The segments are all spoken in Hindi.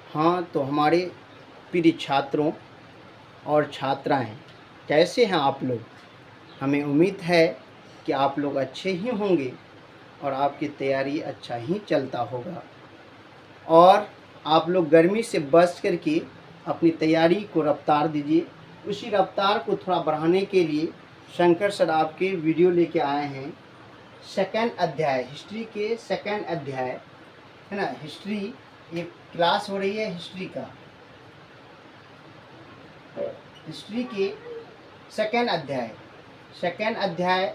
हाँ, तो हमारे प्रिय छात्रों और छात्राएं, कैसे हैं आप लोग? हमें उम्मीद है कि आप लोग अच्छे ही होंगे और आपकी तैयारी अच्छा ही चलता होगा और आप लोग गर्मी से बच कर के अपनी तैयारी को रफ्तार दीजिए। उसी रफ्तार को थोड़ा बढ़ाने के लिए शंकर सर आपके वीडियो लेके आए हैं। सेकंड अध्याय, हिस्ट्री के सेकंड अध्याय है ना, हिस्ट्री एक क्लास हो रही है हिस्ट्री का, हिस्ट्री के सेकंड अध्याय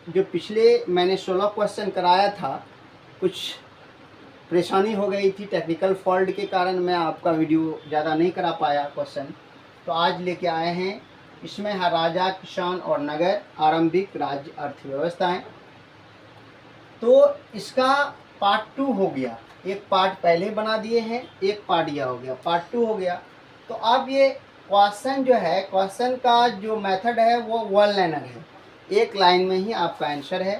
जो पिछले मैंने 16 क्वेश्चन कराया था, कुछ परेशानी हो गई थी टेक्निकल फॉल्ट के कारण, मैं आपका वीडियो ज़्यादा नहीं करा पाया क्वेश्चन, तो आज लेके आए हैं। इसमें है राजा, किसान और नगर, आरंभिक राज्य अर्थव्यवस्थाएं। तो इसका पार्ट 2 हो गया, एक पार्ट पहले बना दिए हैं, एक पार्ट यह हो गया, पार्ट 2 हो गया। तो अब ये क्वेश्चन जो है, क्वेश्चन का जो मेथड है वो वन लाइनर है, एक लाइन में ही आपका आंसर है।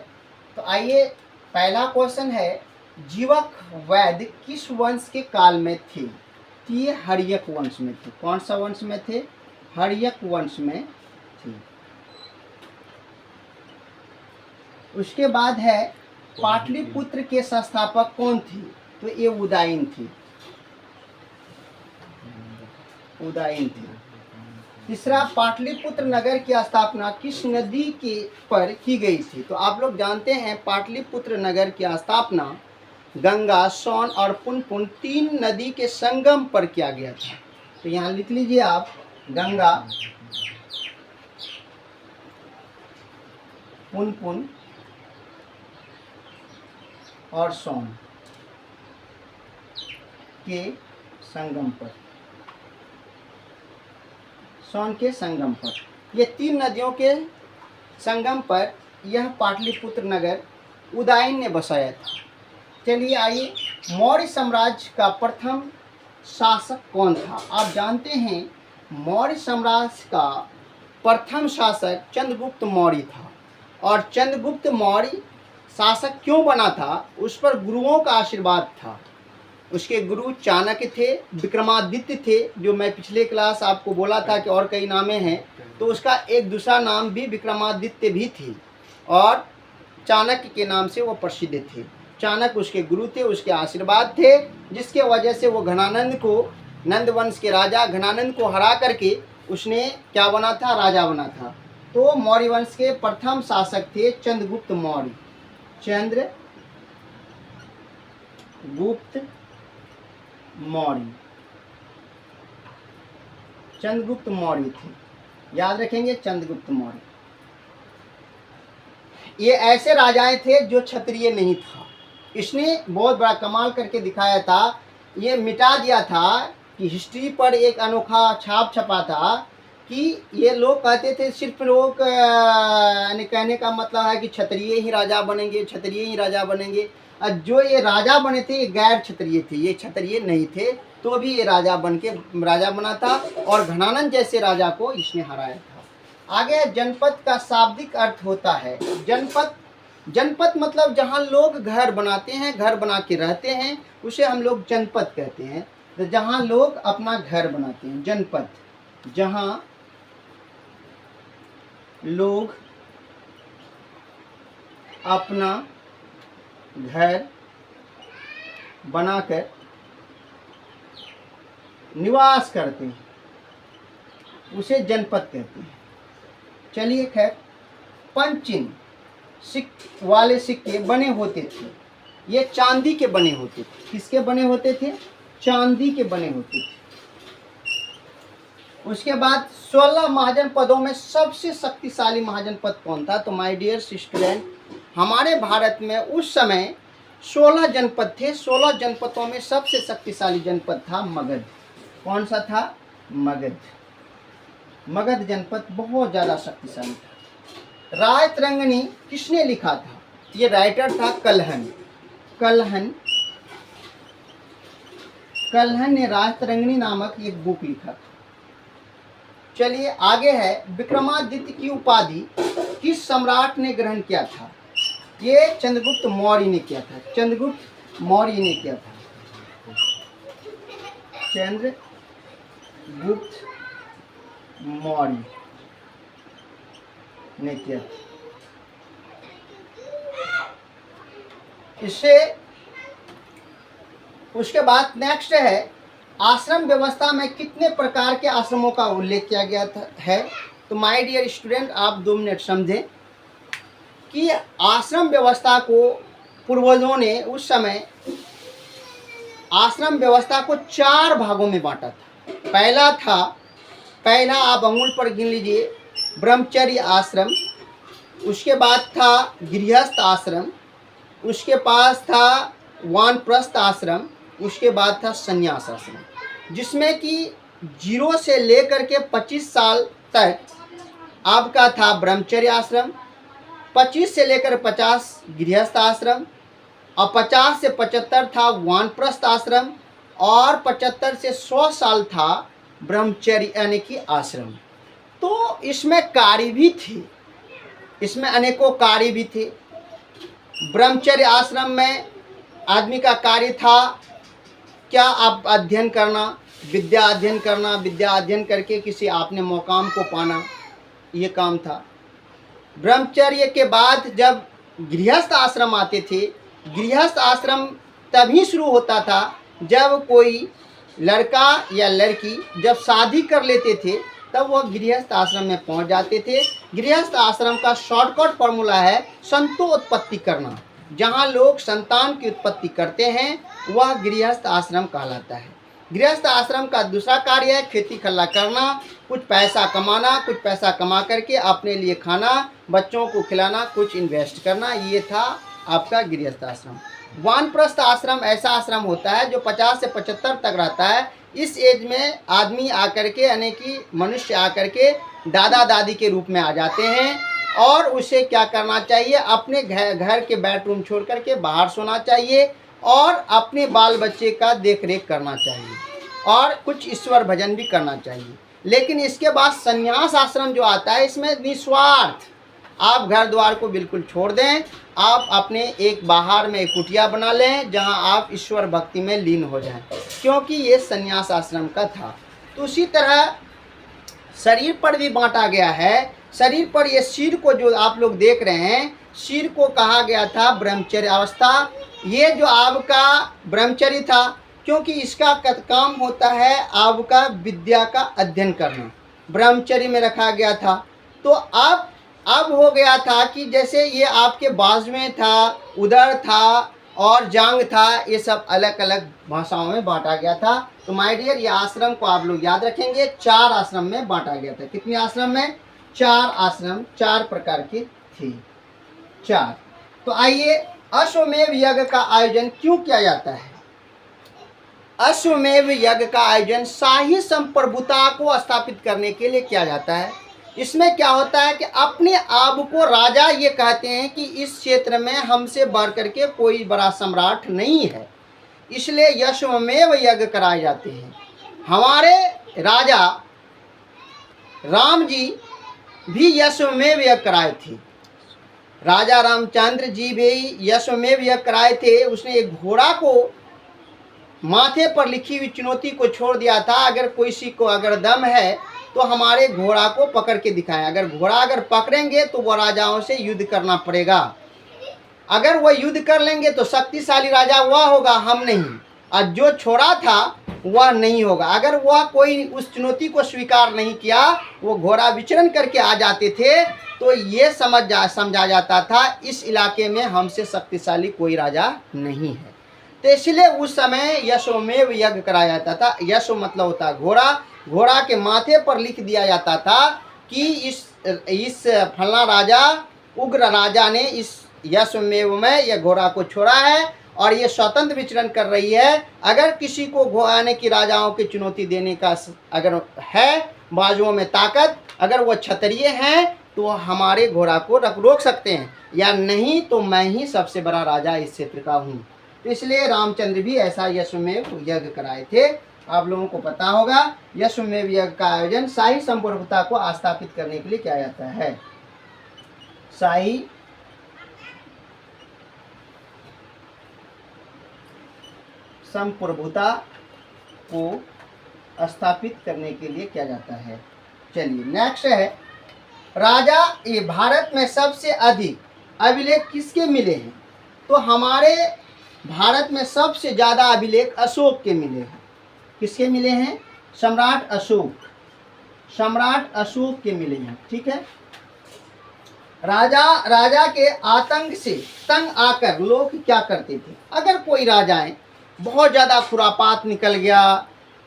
तो आइए, पहला क्वेश्चन है, जीवक वैद्य किस वंश के काल में थे? तो ये हर्यक वंश में थे। कौन सा वंश में थे? हर्यक वंश में थे। उसके बाद है, पाटलिपुत्र के संस्थापक कौन थे? तो ये उदयन थे, उदयन थे। तीसरा, पाटलिपुत्र नगर की स्थापना किस नदी के पर की गई थी? तो आप लोग जानते हैं पाटलिपुत्र नगर की स्थापना गंगा, सोन और पुनपुन 3 नदी के संगम पर किया गया था। तो यहाँ लिख लीजिए आप, गंगा, पुनपुन और सोन के संगम पर, सोन के संगम पर, ये 3 नदियों के संगम पर यह पाटलिपुत्र नगर उदयन ने बसाया था। चलिए आइए, मौर्य साम्राज्य का प्रथम शासक कौन था? आप जानते हैं मौर्य साम्राज्य का प्रथम शासक चंद्रगुप्त मौर्य था। और चंद्रगुप्त मौर्य शासक क्यों बना था? उस पर गुरुओं का आशीर्वाद था। उसके गुरु चाणक्य थे, विक्रमादित्य थे, जो मैं पिछले क्लास आपको बोला था कि और कई नामें हैं, तो उसका एक दूसरा नाम भी विक्रमादित्य भी थी और चाणक्य के नाम से वो प्रसिद्ध थे। चाणक्य उसके गुरु थे, उसके आशीर्वाद थे, जिसके वजह से वो घनानंद को, नंद वंश के राजा घनानंद को हरा करके उसने क्या बना था? राजा बना था। तो मौर्य वंश के प्रथम शासक थे चंद्रगुप्त मौर्य, चंद्रगुप्त मौर्य, चंद्रगुप्त मौर्य थे, याद रखेंगे चंद्रगुप्त मौर्य। ये ऐसे राजाएं थे जो क्षत्रिय नहीं था। इसने बहुत बड़ा कमाल करके दिखाया था, ये मिटा दिया था कि हिस्ट्री पर एक अनोखा छाप छपा था कि ये लोग कहते थे, सिर्फ लोग यानी कहने का मतलब है कि क्षत्रिय ही राजा बनेंगे, क्षत्रिय ही राजा बनेंगे। जो ये राजा बने थे ये गैर क्षत्रिय थे, ये क्षत्रिय नहीं थे, तो भी ये राजा बना था और घनानंद जैसे राजा को इसने हराया था। आगे, जनपद का शाब्दिक अर्थ होता है, जनपद, जनपद मतलब जहाँ लोग घर बनाते हैं, घर बना के रहते हैं, उसे हम लोग जनपद कहते हैं। तो जहाँ लोग अपना घर बनाते हैं, जनपद, जहाँ लोग अपना घर बनाकर निवास करते हैं, उसे जनपद कहते हैं। चलिए खैर, पंचिन्ह वाले सिक्के बने होते थे, ये चांदी के बने होते थे। किसके बने होते थे? चांदी के बने होते थे। उसके बाद 16 महाजनपदों में सबसे शक्तिशाली महाजनपद कौन था? तो माय डियर स्टूडेंट, हमारे भारत में उस समय 16 जनपद थे। 16 जनपदों में सबसे शक्तिशाली जनपद था मगध। कौन सा था? मगध। मगध जनपद बहुत ज़्यादा शक्तिशाली था। रायतरंगिणी किसने लिखा था? ये राइटर था कल्हन। कल्हन ने रायतरंगिणी नामक एक बुक लिखा था। चलिए आगे है, विक्रमादित्य की उपाधि किस सम्राट ने ग्रहण किया था? ये चंद्रगुप्त मौर्य ने किया था, चंद्रगुप्त मौर्य ने किया था। चंद्रगुप्त मौर्य ने किया। इससे उसके बाद नेक्स्ट है, आश्रम व्यवस्था में कितने प्रकार के आश्रमों का उल्लेख किया गया है। तो माय डियर स्टूडेंट, आप 2 मिनट समझें कि आश्रम व्यवस्था को पूर्वजों ने उस समय आश्रम व्यवस्था को 4 भागों में बांटा था। पहला आप अंगुल पर गिन लीजिए, ब्रह्मचर्य आश्रम। उसके बाद था गृहस्थ आश्रम। उसके पास था वानप्रस्थ आश्रम। उसके बाद था संन्यास आश्रम, जिसमें कि 0 से लेकर के 25 साल तक आपका था ब्रह्मचर्य आश्रम, 25 से लेकर 50 गृहस्थ आश्रम, और 50 से 75 था वानप्रस्थ आश्रम, और 75 से 100 साल था ब्रह्मचर्य यानी कि आश्रम। तो इसमें कार्य भी थे, इसमें अनेकों कार्य भी थे। ब्रह्मचर्य आश्रम में आदमी का कार्य था क्या, आप अध्ययन करना, विद्या अध्ययन करके किसी आपने मुकाम को पाना, ये काम था। ब्रह्मचर्य के बाद जब गृहस्थ आश्रम आते थे, गृहस्थ आश्रम तभी शुरू होता था जब कोई लड़का या लड़की जब शादी कर लेते थे, तब वह गृहस्थ आश्रम में पहुंच जाते थे। गृहस्थ आश्रम का शॉर्टकट फॉर्मूला है संतानोत्पत्ति करना। जहां लोग संतान की उत्पत्ति करते हैं वह गृहस्थ आश्रम कहलाता है। गृहस्थ आश्रम का दूसरा कार्य है खेती खल्ला करना, कुछ पैसा कमाना, कुछ पैसा कमा करके अपने लिए खाना, बच्चों को खिलाना, कुछ इन्वेस्ट करना। ये था आपका गृहस्थ आश्रम। वानप्रस्थ आश्रम ऐसा आश्रम होता है जो 50 से 75 तक रहता है। इस एज में आदमी आकर के यानी कि मनुष्य आकर के दादा दादी के रूप में आ जाते हैं, और उसे क्या करना चाहिए, अपने घर के बेडरूम छोड़ करके बाहर सोना चाहिए, और अपने बाल बच्चे का देख रेख करना चाहिए, और कुछ ईश्वर भजन भी करना चाहिए। लेकिन इसके बाद संन्यास आश्रम जो आता है, इसमें निस्वार्थ आप घर द्वार को बिल्कुल छोड़ दें, आप अपने एक बाहर में एक कुटिया बना लें जहां आप ईश्वर भक्ति में लीन हो जाएं, क्योंकि ये संन्यास आश्रम का था। तो उसी तरह शरीर पर भी बांटा गया है। शरीर पर ये सिर को जो आप लोग देख रहे हैं, सिर को कहा गया था ब्रह्मचर्य अवस्था। ये जो आपका ब्रह्मचर्य था, क्योंकि इसका काम होता है आपका विद्या का अध्ययन करना, ब्रह्मचर्य में रखा गया था। तो अब हो गया था कि जैसे ये आपके बाजुएं था, उदर था और जांग था, ये सब अलग अलग भाषाओं में बांटा गया था। तो माय डियर, ये आश्रम को आप लोग याद रखेंगे, 4 आश्रम में बांटा गया था। कितने आश्रम में? 4 आश्रम, 4 प्रकार के थे, 4। तो आइए, अश्वमेव यज्ञ का आयोजन क्यों किया जाता है? अश्वमेव यज्ञ का आयोजन शाही संप्रभुता को स्थापित करने के लिए किया जाता है। इसमें क्या होता है कि अपने आप को राजा ये कहते हैं कि इस क्षेत्र में हमसे बढ़ करके कोई बड़ा सम्राट नहीं है, इसलिए अश्वमेव यज्ञ कराए जाते हैं। हमारे राजा राम जी भी अश्वमेव यज्ञ कराए थे। राजा रामचंद्र जी भी अश्वमेव यज्ञ कराए थे। उसने एक घोड़ा को माथे पर लिखी हुई चुनौती को छोड़ दिया था, अगर किसी को अगर दम है तो हमारे घोड़ा को पकड़ के दिखाएं। अगर घोड़ा अगर पकड़ेंगे तो वह राजाओं से युद्ध करना पड़ेगा। अगर वह युद्ध कर लेंगे तो शक्तिशाली राजा वह होगा, हम नहीं, और जो छोड़ा था वह नहीं होगा। अगर वह कोई उस चुनौती को स्वीकार नहीं किया, वो घोड़ा विचरण करके आ जाते थे, तो ये समझा जाता था इस इलाके में हमसे शक्तिशाली कोई राजा नहीं है। तो इसलिए उस समय अश्वमेव यज्ञ कराया जाता था। यश मतलब होता है घोड़ा। घोड़ा के माथे पर लिख दिया जाता था कि इस फलना राजा, उग्र राजा ने इस अश्वमेव में यह घोड़ा को छोड़ा है और ये स्वतंत्र विचरण कर रही है। अगर किसी को आने की राजाओं की चुनौती देने का अगर है, बाजुओं में ताकत, अगर वो क्षत्रिय हैं तो हमारे घोड़ा को रोक सकते हैं, या नहीं तो मैं ही सबसे बड़ा राजा इस क्षेत्र का हूँ। तो इसलिए रामचंद्र भी ऐसा अश्वमेव यज्ञ कराए थे। आप लोगों को पता होगा, अश्वमेव यज्ञ का आयोजन शाही संप्रभुता को स्थापित करने के लिए किया जाता है। शाही संप्रभुता को स्थापित करने के लिए किया जाता है। चलिए नेक्स्ट है, राजा ये भारत में सबसे अधिक अभिलेख किसके मिले हैं? तो हमारे भारत में सबसे ज़्यादा अभिलेख अशोक के मिले हैं। किसके मिले हैं? सम्राट अशोक, सम्राट अशोक के मिले हैं। ठीक है। राजा के आतंक से तंग आकर लोग क्या करते थे? अगर कोई राजाएं बहुत ज़्यादा खुरापात निकल गया,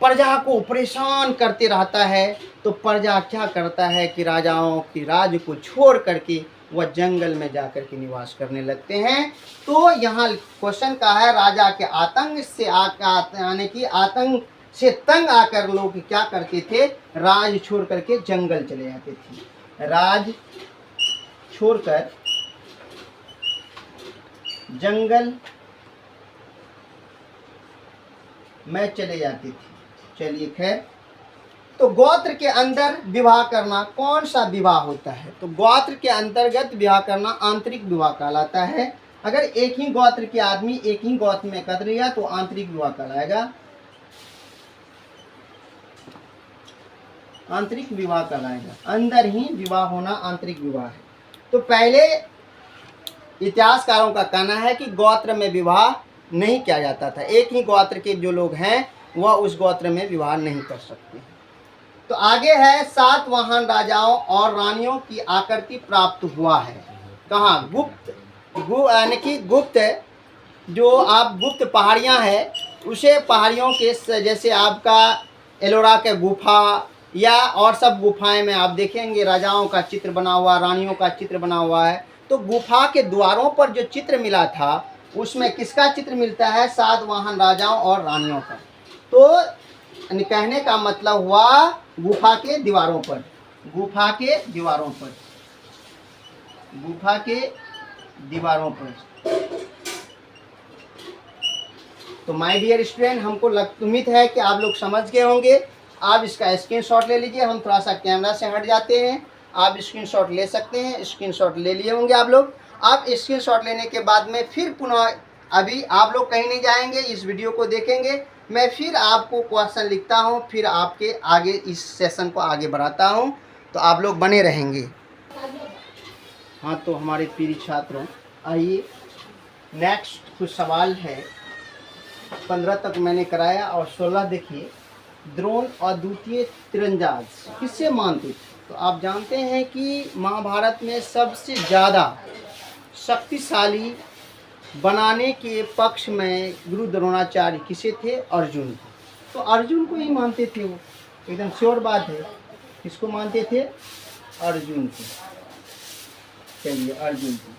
प्रजा को परेशान करते रहता है, तो प्रजा क्या करता है कि राजाओं की राज को छोड़ करके वह जंगल में जाकर के निवास करने लगते हैं। तो यहाँ क्वेश्चन का है, राजा के आतंक से यानी कि आतंक से तंग आकर लोग क्या करते थे? राज छोड़ करके जंगल चले जाते थे। राज छोड़कर जंगल में चले जाती थी। चलिए खैर, तो गोत्र के अंदर विवाह करना कौन सा विवाह होता है? तो गोत्र के अंतर्गत विवाह करना आंतरिक विवाह कहलाता है। अगर एक ही गोत्र के आदमी एक ही गोत्र में एकत्र हुआ तो आंतरिक विवाह कहलाएगा, आंतरिक विवाह कहलाएगा। अंदर ही विवाह होना आंतरिक विवाह है। तो पहले इतिहासकारों का कहना है कि गोत्र में विवाह नहीं किया जाता था। एक ही गोत्र के जो लोग हैं वह उस गोत्र में विवाह नहीं कर सकते। तो आगे है, 7 महान राजाओं और रानियों की आकृति प्राप्त हुआ है। कहाँ? गुप्त यानी कि गुप्त जो आप गुप्त पहाड़ियाँ हैं, उसे पहाड़ियों के जैसे आपका एलोरा के गुफा या और सब गुफाएं में आप देखेंगे राजाओं का चित्र बना हुआ, रानियों का चित्र बना हुआ है। तो गुफा के द्वारों पर जो चित्र मिला था उसमें किसका चित्र मिलता है? 7 महान राजाओं और रानियों का। तो कहने का मतलब हुआ गुफा के दीवारों पर, गुफा के दीवारों पर, गुफा के दीवारों पर। तो माय डियर स्टूडेंट, हमको उम्मीद है कि आप लोग समझ गए होंगे। आप इसका स्क्रीनशॉट ले लीजिए। हम थोड़ा सा कैमरा से हट जाते हैं, आप स्क्रीनशॉट ले सकते हैं। स्क्रीनशॉट ले लिए होंगे आप लोग। आप स्क्रीनशॉट लेने के बाद में फिर पुनः, अभी आप लोग कहीं नहीं जाएंगे, इस वीडियो को देखेंगे, मैं फिर आपको क्वेश्चन लिखता हूं, फिर आपके आगे इस सेशन को आगे बढ़ाता हूं, तो आप लोग बने रहेंगे। हाँ, तो हमारे प्रिय छात्रों, आइए नेक्स्ट कुछ सवाल है। 15 तक मैंने कराया और 16 देखिए, द्रोण अद्वितीय तीरंदाज किससे मानते थे? तो आप जानते हैं कि महाभारत में सबसे ज़्यादा शक्तिशाली बनाने के पक्ष में गुरु द्रोणाचार्य किसे थे? अर्जुन को। तो अर्जुन को ही मानते थे वो, एकदम श्योर बात है। किसको मानते थे? अर्जुन को। चलिए, अर्जुन को।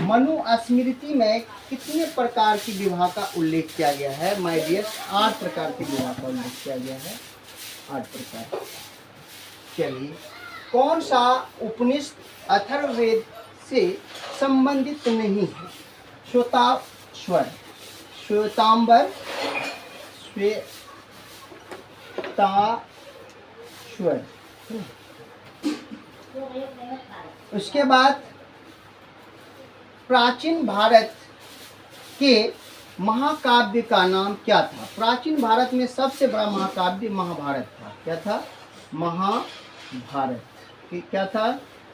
मनु स्मृति में कितने प्रकार की विवाह का उल्लेख किया गया है? माय डियर, 8 प्रकार के विवाह का उल्लेख किया गया है, 8 प्रकार। चलिए, कौन सा उपनिषद अथर्ववेद से संबंधित नहीं है? श्वेताश्वर, श्वेतांबर, श्वेताश्वर। उसके बाद प्राचीन भारत के महाकाव्य का नाम क्या था? प्राचीन भारत में सबसे बड़ा महाकाव्य महाभारत था। क्या था? महाभारत। क्या था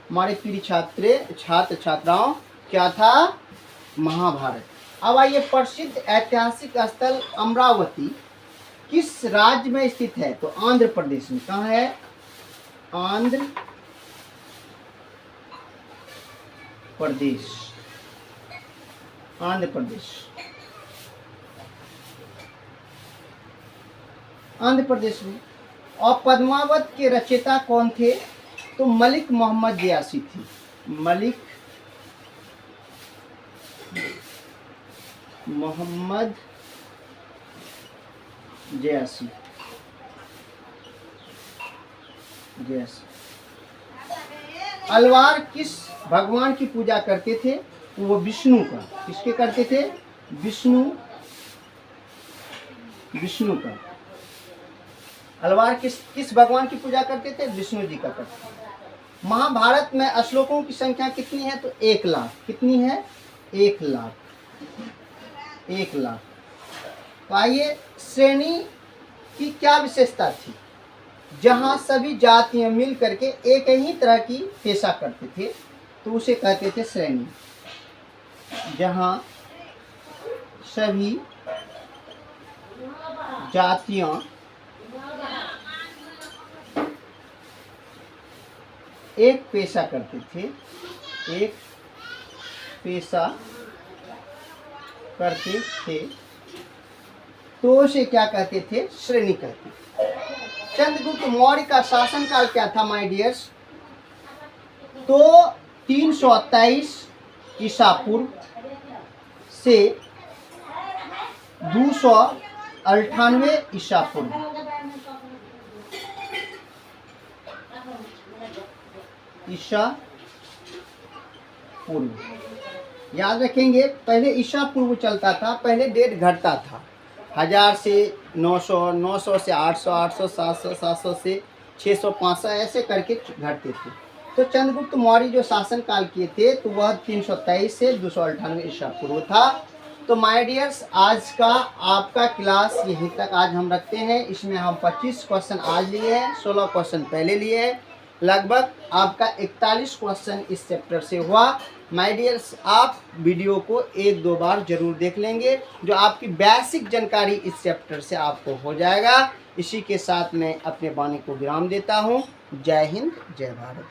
हमारे प्रिय छात्र छात्राओं? क्या था? महाभारत। अब आइए, प्रसिद्ध ऐतिहासिक स्थल अमरावती किस राज्य में स्थित है? तो आंध्र प्रदेश में। कहाँ है? आंध्र प्रदेश, आंध्र प्रदेश, आंध्र प्रदेश में। और पद्मावत के रचयिता कौन थे? तो मलिक मोहम्मद जयासी थी। मलिक मोहम्मद जयासी। अलवार किस भगवान की पूजा करते थे? वो विष्णु का। किसके करते थे? विष्णु का। अलवार किस भगवान की पूजा करते थे? विष्णु जी का करते थे। महाभारत में श्लोकों की संख्या कितनी है? तो 1 लाख। कितनी है? 1 लाख। 1 लाख। तो आइए, श्रेणी की क्या विशेषता थी? जहाँ सभी जातियाँ मिल करके एक ही तरह की पेशा करते थे तो उसे कहते थे श्रेणी। जहाँ सभी जातियाँ एक पेशा करते थे, एक पेशा करते थे तो उसे क्या कहते थे? श्रेणी कहते थे। चंद्रगुप्त मौर्य का शासनकाल क्या था माय डियर्स? तो 323 ईसा पूर्व से 298 ईसा पूर्व। ईसा पूर्व याद रखेंगे, पहले ईसा पूर्व चलता था, पहले डेट घटता था 1000 से 900, 900 से 800, 800 700, 700 से 600, 500 ऐसे करके घटते थे। तो चंद्रगुप्त मौर्य जो शासन काल किए थे तो वह 323 से 298 ईसा पूर्व था। तो माय डियर्स, आज का आपका क्लास यहीं तक आज हम रखते हैं। इसमें हम 25 क्वेश्चन आज लिए हैं, 16 क्वेश्चन पहले लिए हैं। लगभग आपका 41 क्वेश्चन इस चैप्टर से हुआ। माय डियर्स, आप वीडियो को 1-2 बार जरूर देख लेंगे, जो आपकी बेसिक जानकारी इस चैप्टर से आपको हो जाएगा। इसी के साथ मैं अपने वाणी को विराम देता हूँ। जय हिंद, जय भारत।